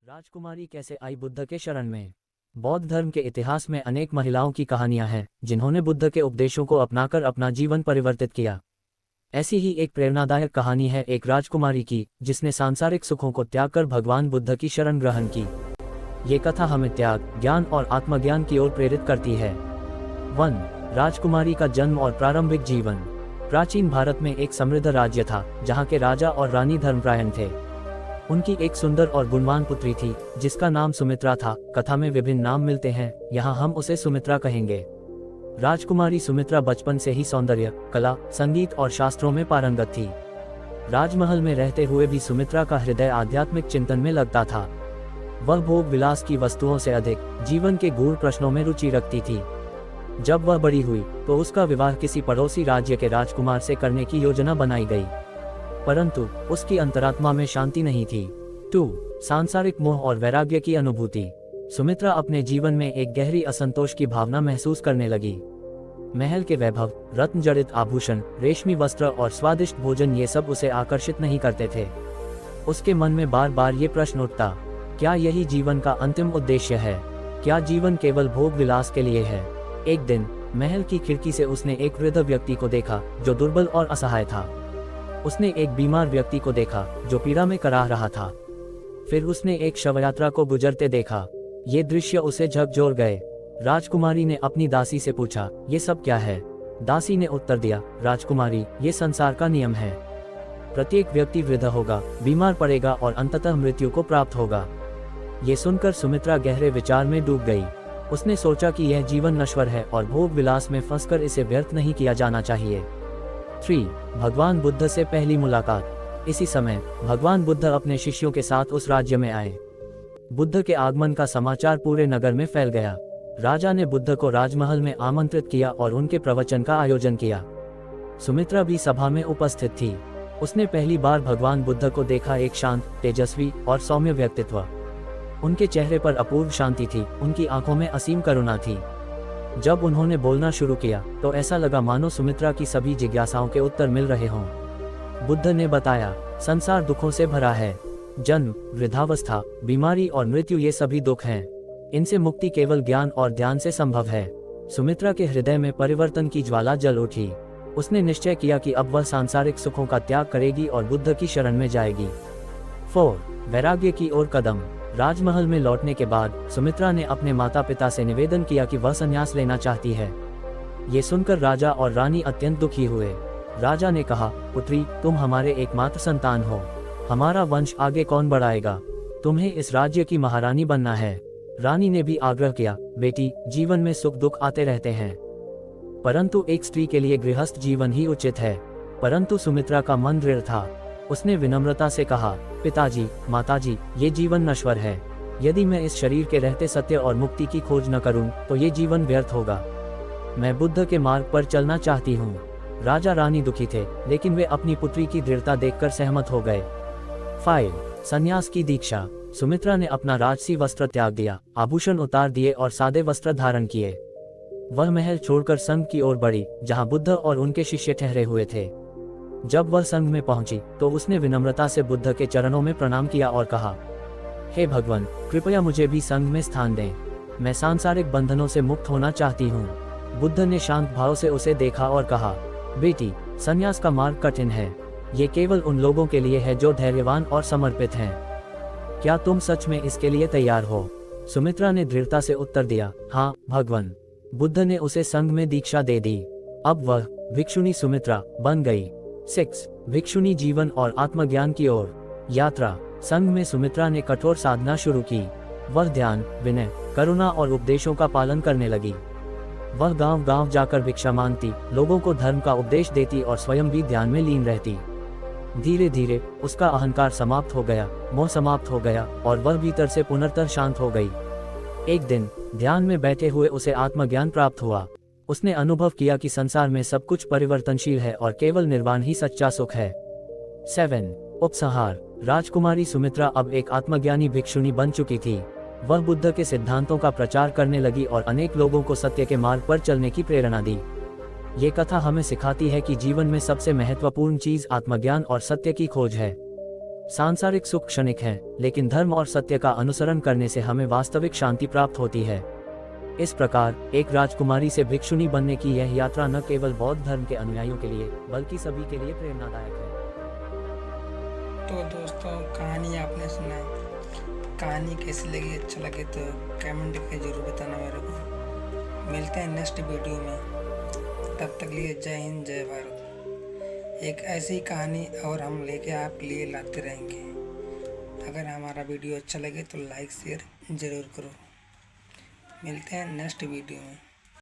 राजकुमारी कैसे आई बुद्ध के शरण में। बौद्ध धर्म के इतिहास में अनेक महिलाओं की कहानियां हैं जिन्होंने बुद्ध के उपदेशों को अपनाकर अपना जीवन परिवर्तित किया। ऐसी ही एक प्रेरणादायक कहानी है एक राजकुमारी की जिसने सांसारिक सुखों को त्याग कर भगवान बुद्ध की शरण ग्रहण की। ये कथा हमें त्याग, ज्ञान और आत्मज्ञान की ओर प्रेरित करती है। 1. राजकुमारी का जन्म और प्रारंभिक जीवन। प्राचीन भारत में एक समृद्ध राज्य था जहाँ के राजा और रानी धर्मपरायण थे। उनकी एक सुंदर और गुणवान पुत्री थी जिसका नाम सुमित्रा था। कथा में विभिन्न नाम मिलते हैं, यहाँ हम उसे सुमित्रा कहेंगे। राजकुमारी सुमित्रा बचपन से ही सौंदर्य, कला, संगीत और शास्त्रों में पारंगत थी। राजमहल में रहते हुए भी सुमित्रा का हृदय आध्यात्मिक चिंतन में लगता था। वह भोग विलास की वस्तुओं से अधिक जीवन के गूढ़ प्रश्नों में रुचि रखती थी। जब वह बड़ी हुई तो उसका विवाह किसी पड़ोसी राज्य के राजकुमार से करने की योजना बनाई गई, परंतु उसकी अंतरात्मा में शांति नहीं थी। 2. सांसारिक मोह और वैराग्य की अनुभूति। सुमित्रा अपने जीवन में एक गहरी असंतोष की भावना महसूस करने लगी। महल के वैभव, रत्न जड़ित आभूषण, रेशमी वस्त्र और स्वादिष्ट भोजन ये सब उसे आकर्षित नहीं करते थे। उसके मन में बार बार ये प्रश्न उठता, क्या यही जीवन का अंतिम उद्देश्य है? क्या जीवन केवल भोग विलास के लिए है? एक दिन महल की खिड़की से उसने एक वृद्ध व्यक्ति को देखा जो दुर्बल और असहाय था। उसने एक बीमार व्यक्ति को देखा जो पीड़ा में कराह रहा था। फिर उसने एक शवयात्रा को गुजरते देखा। ये दृश्य उसे झकझोर गए। राजकुमारी ने अपनी दासी से पूछा, ये सब क्या है? दासी ने उत्तर दिया, राजकुमारी, ये संसार का नियम है। प्रत्येक व्यक्ति वृद्ध होगा, बीमार पड़ेगा और अंततः मृत्यु को प्राप्त होगा। ये सुनकर सुमित्रा गहरे विचार में डूब गई। उसने सोचा कि यह जीवन नश्वर है और भोग विलास में फंसकर इसे व्यर्थ नहीं किया जाना चाहिए। 3. भगवान बुद्ध से पहली मुलाकात। इसी समय भगवान बुद्ध अपने शिष्यों के साथ उस राज्य में आए। बुद्ध के आगमन का समाचार पूरे नगर में फैल गया। राजा ने बुद्ध को राजमहल में आमंत्रित किया और उनके प्रवचन का आयोजन किया। सुमित्रा भी सभा में उपस्थित थी। उसने पहली बार भगवान बुद्ध को देखा, एक शांत, तेजस्वी और सौम्य व्यक्तित्व। उनके चेहरे पर अपूर्व शांति थी, उनकी आंखों में असीम करुणा थी। जब उन्होंने बोलना शुरू किया तो ऐसा लगा मानो सुमित्रा की सभी जिज्ञासाओं के उत्तर मिल रहे हों। बुद्ध ने बताया, संसार दुखों से भरा है। जन्म, वृद्धावस्था, बीमारी और मृत्यु ये सभी दुख हैं। इनसे मुक्ति केवल ज्ञान और ध्यान से संभव है। सुमित्रा के हृदय में परिवर्तन की ज्वाला जल उठी। उसने निश्चय किया कि अब वह सांसारिक सुखों का त्याग करेगी और बुद्ध की शरण में जाएगी। 4. वैराग्य की ओर कदम। राजमहल में लौटने के बाद सुमित्रा ने अपने माता पिता से निवेदन किया कि वह संन्यास लेना चाहती है। ये सुनकर राजा और रानी अत्यंत दुखी हुए। राजा ने कहा, पुत्री, तुम हमारे एकमात्र संतान हो। हमारा वंश आगे कौन बढ़ाएगा? तुम्हें इस राज्य की महारानी बनना है। रानी ने भी आग्रह किया, बेटी, जीवन में सुख दुख आते रहते हैं, परंतु एक स्त्री के लिए गृहस्थ जीवन ही उचित है। परंतु सुमित्रा का मन दृढ़ था। उसने विनम्रता से कहा, पिताजी, माताजी, ये जीवन नश्वर है। यदि मैं इस शरीर के रहते सत्य और मुक्ति की खोज न करूं, तो ये जीवन व्यर्थ होगा। मैं बुद्ध के मार्ग पर चलना चाहती हूँ। राजा रानी दुखी थे, लेकिन वे अपनी पुत्री की दृढ़ता देखकर सहमत हो गए। 5. संन्यास की दीक्षा। सुमित्रा ने अपना राजसी वस्त्र त्याग दिया, आभूषण उतार दिए और सादे वस्त्र धारण किए। वह महल छोड़कर संघ की ओर बढ़ी जहाँ बुद्ध और उनके शिष्य ठहरे हुए थे। जब वह संघ में पहुंची तो उसने विनम्रता से बुद्ध के चरणों में प्रणाम किया और कहा, हे भगवान, कृपया मुझे भी संघ में स्थान दें। मैं सांसारिक बंधनों से मुक्त होना चाहती हूँ। बुद्ध ने शांत भाव से उसे देखा और कहा, बेटी, संन्यास का मार्ग कठिन है। ये केवल उन लोगों के लिए है जो धैर्यवान और समर्पित हैं। क्या तुम सच में इसके लिए तैयार हो? सुमित्रा ने दृढ़ता से उत्तर दिया, हाँ भगवान। बुद्ध ने उसे संघ में दीक्षा दे दी। अब वह भिक्षुणी सुमित्रा बन गई। 6. भिक्षुणी जीवन और आत्मज्ञान की ओर यात्रा। संघ में सुमित्रा ने कठोर साधना शुरू की। वह ध्यान, विनय, करुणा और उपदेशों का पालन करने लगी। वह गांव-गांव जाकर भिक्षा मांगती, लोगों को धर्म का उपदेश देती और स्वयं भी ध्यान में लीन रहती। धीरे धीरे उसका अहंकार समाप्त हो गया, मोह समाप्त हो गया और वह भीतर से पुनर्तः शांत हो गई। एक दिन ध्यान में बैठे हुए उसे आत्मज्ञान प्राप्त हुआ। उसने अनुभव किया कि संसार में सब कुछ परिवर्तनशील है और केवल निर्वाण ही सच्चा सुख है। 7. उपसंहार। राजकुमारी सुमित्रा अब एक आत्मज्ञानी भिक्षुणी बन चुकी थी। वह बुद्ध के सिद्धांतों का प्रचार करने लगी और अनेक लोगों को सत्य के मार्ग पर चलने की प्रेरणा दी। ये कथा हमें सिखाती है कि जीवन में सबसे महत्वपूर्ण चीज आत्मज्ञान और सत्य की खोज है। सांसारिक सुख क्षणिक है, लेकिन धर्म और सत्य का अनुसरण करने से हमें वास्तविक शांति प्राप्त होती है। इस प्रकार एक राजकुमारी से भिक्षुनी बनने की यह यात्रा न केवल बौद्ध धर्म के अनुयायियों के लिए बल्कि सभी के लिए प्रेरणादायक है। तो दोस्तों, कहानी आपने सुना, कहानी कैसी लगी, अच्छा लगे तो कमेंट करके जरूर बताना मेरे को। मिलते हैं नेक्स्ट वीडियो में, तब तक लिए जय हिंद जय भारत। एक ऐसी कहानी और हम लेके आप लिए लाते रहेंगे। अगर हमारा वीडियो अच्छा लगे तो लाइक शेयर ज़रूर करो। मिलते हैं नेक्स्ट वीडियो में।